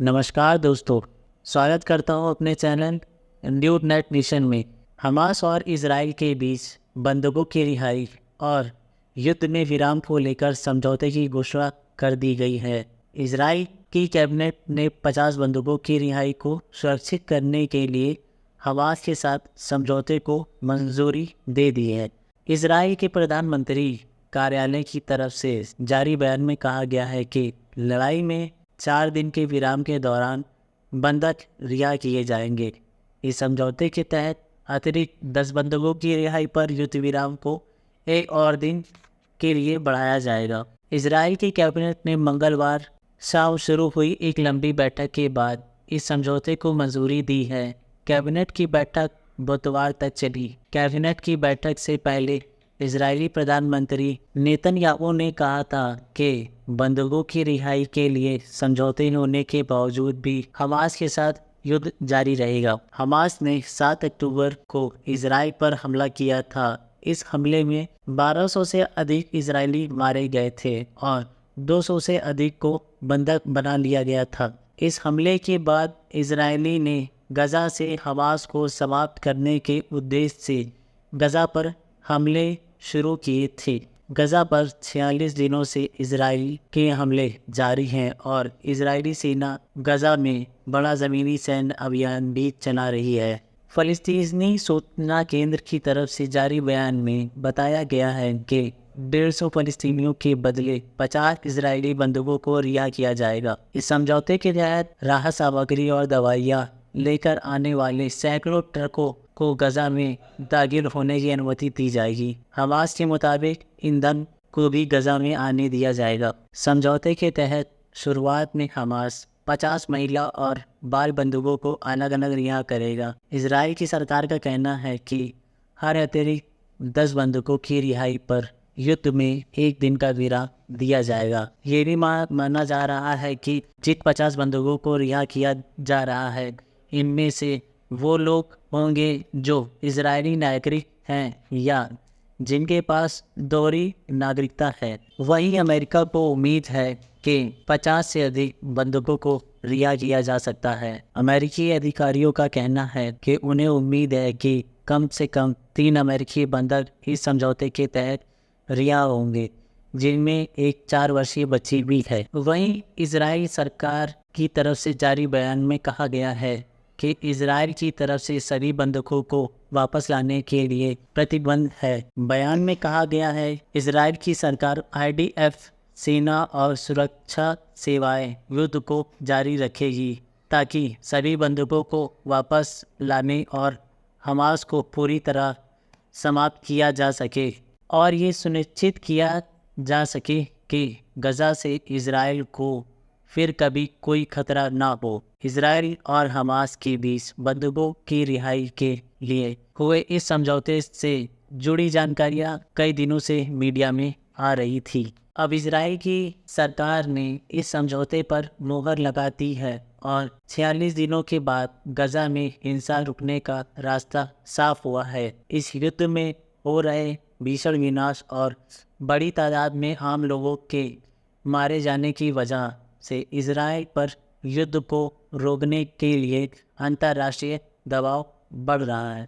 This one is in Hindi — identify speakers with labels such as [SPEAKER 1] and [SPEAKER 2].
[SPEAKER 1] नमस्कार दोस्तों, स्वागत करता हूं अपने चैनल न्यू नेट नेशन में। हमास और इजराइल के बीच बंधकों की रिहाई और युद्ध में विराम को लेकर समझौते की घोषणा कर दी गई है। इजराइल की कैबिनेट ने 50 बंधकों की रिहाई को सुरक्षित करने के लिए हमास के साथ समझौते को मंजूरी दे दी है। इजराइल के प्रधानमंत्री कार्यालय की तरफ से जारी बयान में कहा गया है कि लड़ाई में 4 दिन के विराम के दौरान बंधक रिहा किए जाएंगे। इस समझौते के तहत अतिरिक्त 10 बंधकों की रिहाई पर युद्ध विराम को एक और दिन के लिए बढ़ाया जाएगा। इजराइल की कैबिनेट ने मंगलवार शाम शुरू हुई एक लंबी बैठक के बाद इस समझौते को मंजूरी दी है। कैबिनेट की बैठक बुधवार तक चली। कैबिनेट की बैठक से पहले इजरायली प्रधानमंत्री नेतन्याहू ने कहा था कि बंधकों की रिहाई के लिए समझौते होने के बावजूद भी हमास के साथ युद्ध जारी रहेगा। हमास ने 7 अक्टूबर को इजराइल पर हमला किया था। इस हमले में 1200 से अधिक इजरायली मारे गए थे और 200 से अधिक को बंधक बना लिया गया था। इस हमले के बाद इजरायली ने गजा से हमास को समाप्त करने के उद्देश्य से गजा पर हमले शुरू किए थे। गजा पर 46 दिनों से इजराइल के हमले जारी हैं और इजरायली सेना गजा में बड़ा ज़मीनी सैन्य अभियान भी चला रही है। फ़लस्तीनी सूचना केंद्र की तरफ से जारी बयान में बताया गया है कि 150 फ़लस्तीनियों के बदले 50 इजरायली बंधकों को रिहा किया जाएगा। इस समझौते के तहत राहत सामग्री और दवाइयाँ लेकर आने वाले सैकड़ों ट्रकों को गजा में दाखिल होने की अनुमति दी जाएगी। हमास के मुताबिक ईंधन को भी गजा में आने दिया जाएगा। समझौते के तहत शुरुआत में हमास 50 महिला और बाल बंधकों को अलग अलग रिहा करेगा। इजराइल की सरकार का कहना है कि हर अतिरिक्त 10 बंधकों की रिहाई पर युद्ध में एक दिन का विराम दिया जाएगा। ये भी माना जा रहा है कि जिन 50 बंधकों को रिहा किया जा रहा है, इनमें से वो लोग होंगे जो इजरायली नागरिक हैं या जिनके पास दोहरी नागरिकता है। वहीं अमेरिका को उम्मीद है कि 50 से अधिक बंधकों को रिहा किया जा सकता है। अमेरिकी अधिकारियों का कहना है कि उन्हें उम्मीद है कि कम से कम 3 अमेरिकी बंधक इस समझौते के तहत रिहा होंगे, जिनमें एक 4 वर्षीय बच्ची भी है। वहीं इजराइल सरकार की तरफ से जारी बयान में कहा गया है कि इजराइल की तरफ से सभी बंधकों को वापस लाने के लिए प्रतिबंध है। बयान में कहा गया है, इजराइल की सरकार IDF सेना और सुरक्षा सेवाएं युद्ध को जारी रखेगी ताकि सभी बंधकों को वापस लाने और हमास को पूरी तरह समाप्त किया जा सके और ये सुनिश्चित किया जा सके कि गजा से इजराइल को फिर कभी कोई खतरा ना हो। इजराइल और हमास के बीच बंधकों की रिहाई के लिए हुए इस समझौते से जुड़ी जानकारियां कई दिनों से मीडिया में आ रही थी। अब इजराइल की सरकार ने इस समझौते पर मुहर लगा दी है और 46 दिनों के बाद गजा में हिंसा रुकने का रास्ता साफ हुआ है। इस युद्ध में हो रहे भीषण विनाश और बड़ी तादाद में आम लोगों के मारे जाने की वजह से इजराइल पर युद्ध को रोकने के लिए अंतर्राष्ट्रीय दबाव बढ़ रहा है।